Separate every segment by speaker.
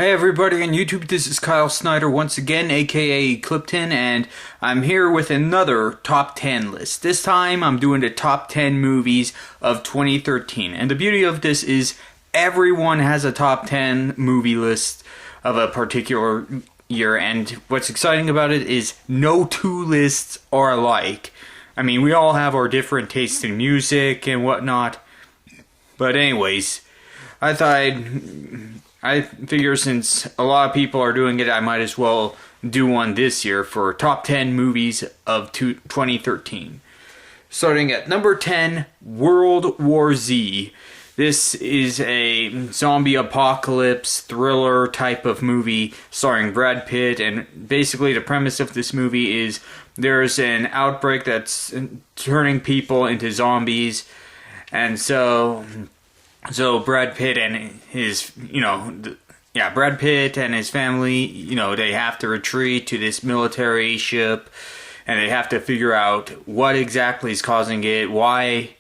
Speaker 1: Hey everybody on YouTube, this is Kyle Snyder once again, aka Clipton, and I'm here with another top 10 list. This time I'm doing the top 10 movies of 2013, and the beauty of this is everyone has a top 10 movie list of a particular year, and what's exciting about it is no two lists are alike. I mean, we all have our different tastes in music and whatnot, but anyways, I figure since a lot of people are doing it, I might as well do one this year for top 10 movies of 2013. Starting at number 10, World War Z. This is a zombie apocalypse thriller type of movie starring Brad Pitt, and basically the premise of this movie is there's an outbreak that's turning people into zombies, and so Brad Pitt and his, Brad Pitt and his family, they have to retreat to this military ship, and they have to figure out what exactly is causing it, why,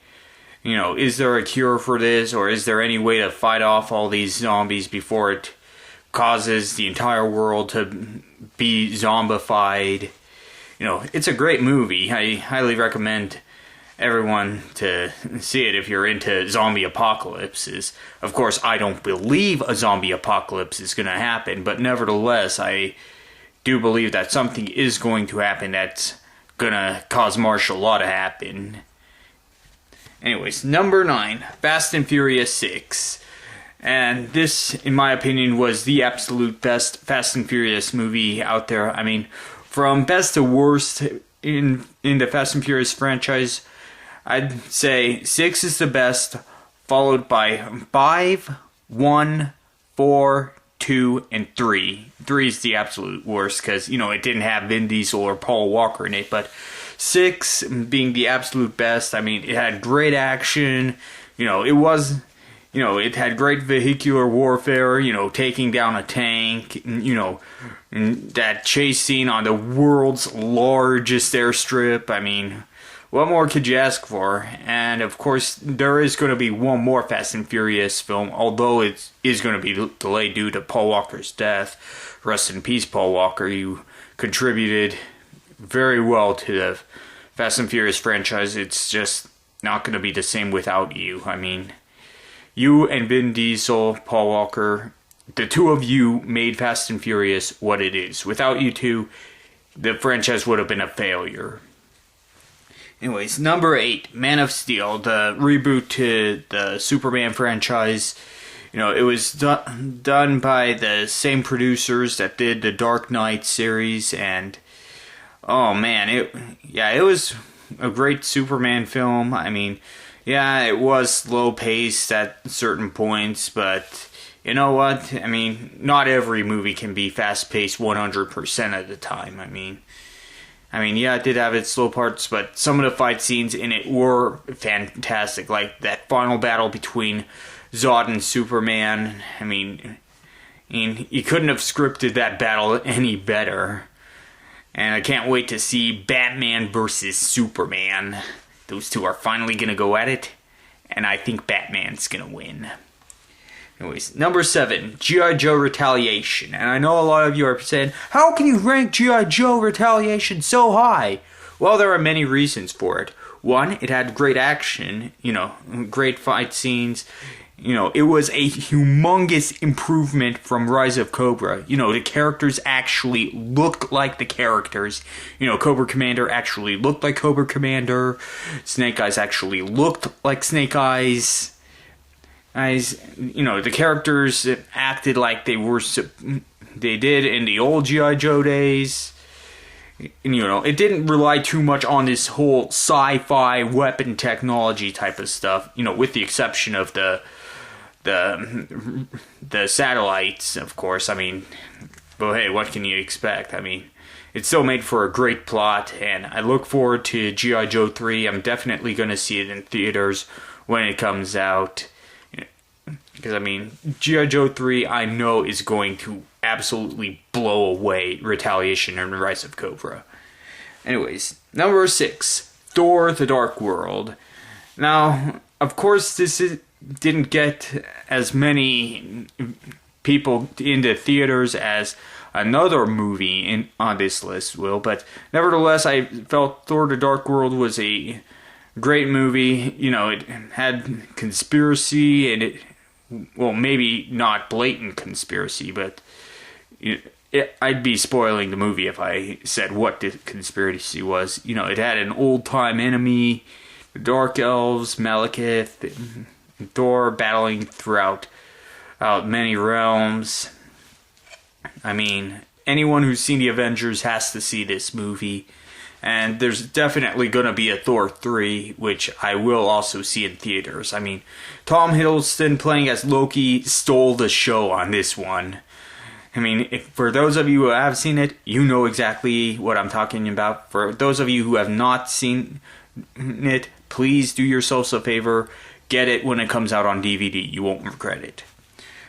Speaker 1: is there a cure for this, or is there any way to fight off all these zombies before it causes the entire world to be zombified. It's a great movie. I highly recommend everyone to see it if you're into zombie apocalypses. Of course, I don't believe a zombie apocalypse is going to happen, but nevertheless, I do believe that something is going to happen that's going to cause martial law to happen. Anyways, number 9, Fast and Furious 6. And this, in my opinion, was the absolute best Fast and Furious movie out there. I mean, from best to worst in the Fast and Furious franchise, I'd say 6 is the best, followed by 5, 1, 4, 2, and 3. 3 is the absolute worst because, it didn't have Vin Diesel or Paul Walker in it, but 6 being the absolute best. I mean, it had great action, it had great vehicular warfare, taking down a tank, and that chase scene on the world's largest airstrip. I mean, what more could you ask for? And of course, there is going to be one more Fast and Furious film, although it is going to be delayed due to Paul Walker's death. Rest in peace, Paul Walker. You contributed very well to the Fast and Furious franchise. It's just not going to be the same without you. I mean, you and Vin Diesel, Paul Walker, the two of you made Fast and Furious what it is. Without you two, the franchise would have been a failure. Anyways, number 8, Man of Steel, the reboot to the Superman franchise. It was done by the same producers that did the Dark Knight series, and oh man, it was a great Superman film. I mean, yeah, it was slow paced at certain points, but you know what? I mean, not every movie can be fast paced 100% of the time. I mean, yeah, it did have its slow parts, but some of the fight scenes in it were fantastic. Like that final battle between Zod and Superman. I mean, you couldn't have scripted that battle any better. And I can't wait to see Batman versus Superman. Those two are finally going to go at it, and I think Batman's going to win. Anyways, number 7, G.I. Joe Retaliation. And I know a lot of you are saying, how can you rank G.I. Joe Retaliation so high? Well, there are many reasons for it. One, it had great action, great fight scenes. It was a humongous improvement from Rise of Cobra. The characters actually looked like the characters. Cobra Commander actually looked like Cobra Commander. Snake Eyes actually looked like Snake Eyes. The characters acted like they did in the old G.I. Joe days. It didn't rely too much on this whole sci-fi weapon technology type of stuff, with the exception of the satellites, of course. I mean, well, hey, what can you expect? I mean, it's still made for a great plot, and I look forward to G.I. Joe 3. I'm definitely going to see it in theaters when it comes out. Because, G.I. Joe 3, I know, is going to absolutely blow away Retaliation and Rise of Cobra. Anyways, number 6, Thor: The Dark World. Now, of course, this didn't get as many people into theaters as another movie on this list will, but nevertheless, I felt Thor: The Dark World was a great movie. You know, it had conspiracy, and well, maybe not blatant conspiracy, but I'd be spoiling the movie if I said what the conspiracy was. You know, it had an old-time enemy, the Dark Elves, Malekith, and Thor battling throughout many realms. I mean, anyone who's seen the Avengers has to see this movie. And there's definitely going to be a Thor 3, which I will also see in theaters. I mean, Tom Hiddleston playing as Loki stole the show on this one. I mean, for those of you who have seen it, you know exactly what I'm talking about. For those of you who have not seen it, please do yourselves a favor. Get it when it comes out on DVD. You won't regret it.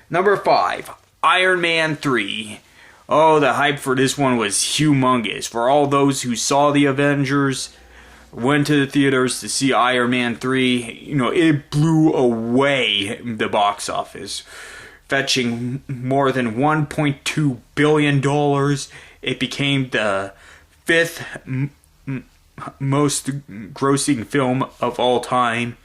Speaker 1: Number 5, Iron Man 3. Oh, the hype for this one was humongous. For all those who saw the Avengers, went to the theaters to see Iron Man 3, you know, it blew away the box office, fetching more than $1.2 billion. It became the 5th most grossing film of all time.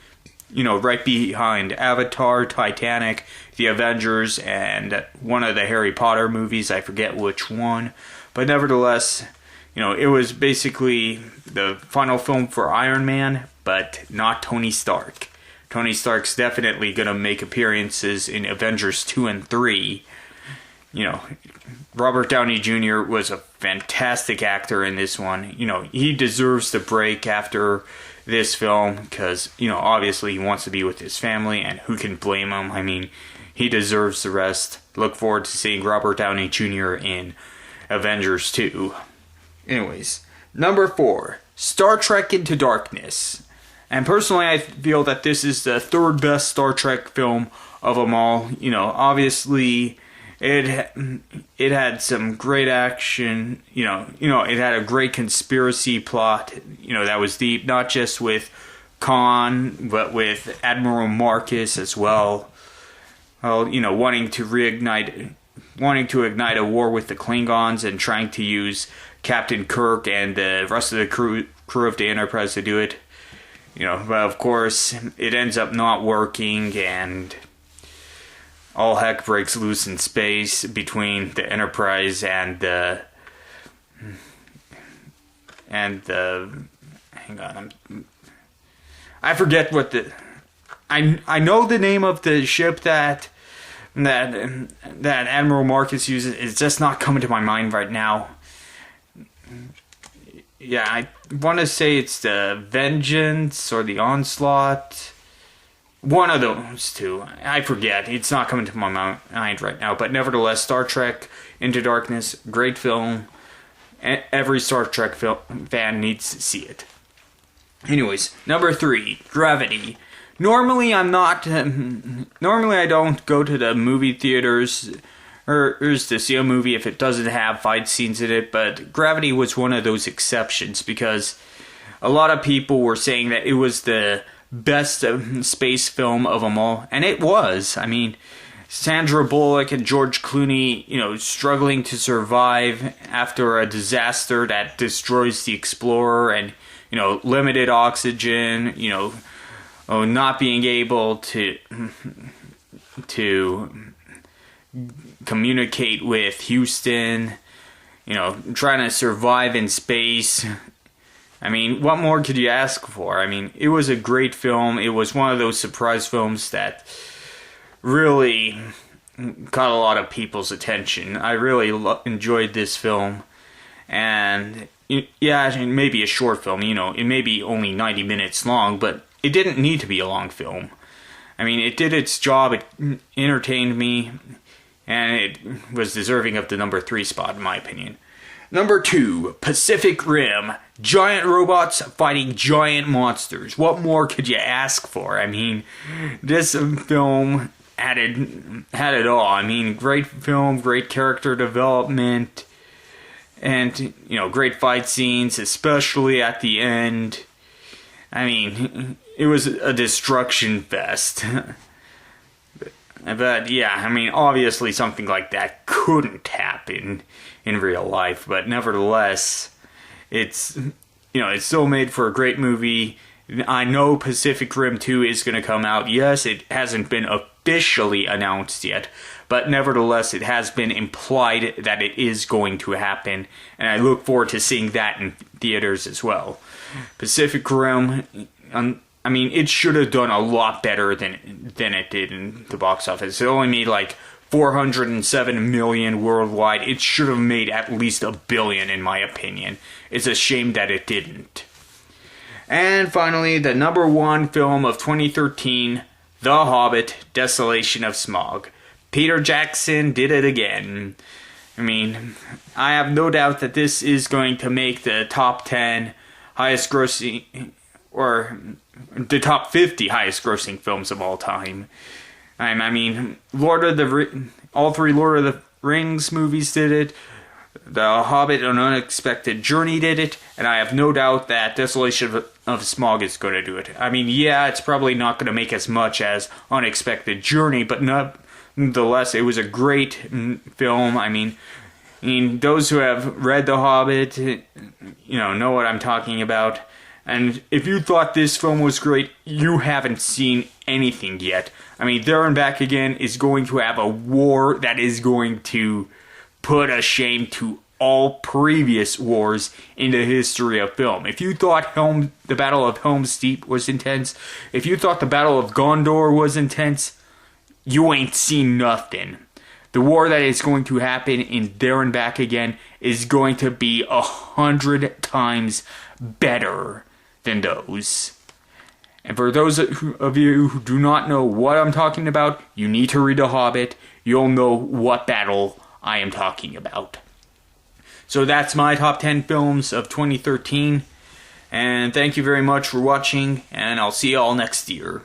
Speaker 1: You know, right behind Avatar, Titanic, The Avengers, and one of the Harry Potter movies. I forget which one. But nevertheless, you know, it was basically the final film for Iron Man, but not Tony Stark. Tony Stark's definitely going to make appearances in Avengers 2 and 3. You know, Robert Downey Jr. was a fantastic actor in this one. You know, he deserves the break after this film because, you know, obviously he wants to be with his family, and who can blame him? I mean, he deserves the rest. Look forward to seeing Robert Downey Jr. in Avengers 2. Anyways, number 4, Star Trek Into Darkness. And personally, I feel that this is the 3rd best Star Trek film of them all. You know, obviously it had some great action. You know, it had a great conspiracy plot. You know, that was deep, not just with Khan, but with Admiral Marcus as well. Well, you know, wanting to ignite a war with the Klingons and trying to use Captain Kirk and the rest of the crew of the Enterprise to do it. You know, but of course, it ends up not working, and all heck breaks loose in space between the Enterprise and the hang on, I forget what I know the name of the ship that Admiral Marcus uses. It's just not coming to my mind right now. Yeah, I want to say it's the Vengeance or the Onslaught. One of those two. I forget. It's not coming to my mind right now. But nevertheless, Star Trek Into Darkness, great film. Every Star Trek fan needs to see it. Anyways, number 3, Gravity. Normally I don't go to the movie theaters to see a movie if it doesn't have fight scenes in it, but Gravity was one of those exceptions because a lot of people were saying that it was the best space film of them all, and it was. I mean, Sandra Bullock and George Clooney, you know, struggling to survive after a disaster that destroys the Explorer, and, you know, limited oxygen, you know, not being able to communicate with Houston, you know, trying to survive in space. I mean, what more could you ask for? I mean, it was a great film. It was one of those surprise films that really caught a lot of people's attention. I really enjoyed this film. And, yeah, it may be a short film, you know, it may be only 90 minutes long, but it didn't need to be a long film. I mean, it did its job, it entertained me, and it was deserving of the number 3 spot, in my opinion. Number 2, Pacific Rim. Giant robots fighting giant monsters. What more could you ask for? I mean, this film had it all. I mean, great film, great character development, and, you know, great fight scenes, especially at the end. I mean, it was a destruction fest. But yeah, I mean, obviously something like that couldn't happen in real life, but nevertheless, it's, it's still made for a great movie. I know Pacific Rim 2 is going to come out. Yes, it hasn't been officially announced yet, but nevertheless, it has been implied that it is going to happen, and I look forward to seeing that in theaters as well. Pacific Rim, I mean, it should have done a lot better than it did in the box office. It only made like $407 million worldwide. It should have made at least $1 billion, in my opinion. It's a shame that it didn't. And finally, the number one film of 2013, The Hobbit: Desolation of Smaug. Peter Jackson did it again. I mean, I have no doubt that this is going to make the top 10 highest grossing, or the top 50 highest grossing films of all time. I mean, all three Lord of the Rings movies did it. The Hobbit: An Unexpected Journey did it, and I have no doubt that Desolation of Smaug is going to do it. I mean, yeah, it's probably not going to make as much as Unexpected Journey, but nonetheless, it was a great film. I mean, those who have read The Hobbit, know what I'm talking about. And if you thought this film was great, you haven't seen anything yet. I mean, There and Back Again is going to have a war that is going to put a shame to all previous wars in the history of film. If you thought the Battle of Helm's Deep was intense, if you thought the Battle of Gondor was intense, you ain't seen nothing. The war that is going to happen in There and Back Again is going to be 100 times better than those. And for those of you who do not know what I'm talking about, you need to read The Hobbit. You'll know what battle I am talking about. So that's my top 10 films of 2013. And thank you very much for watching, and I'll see you all next year.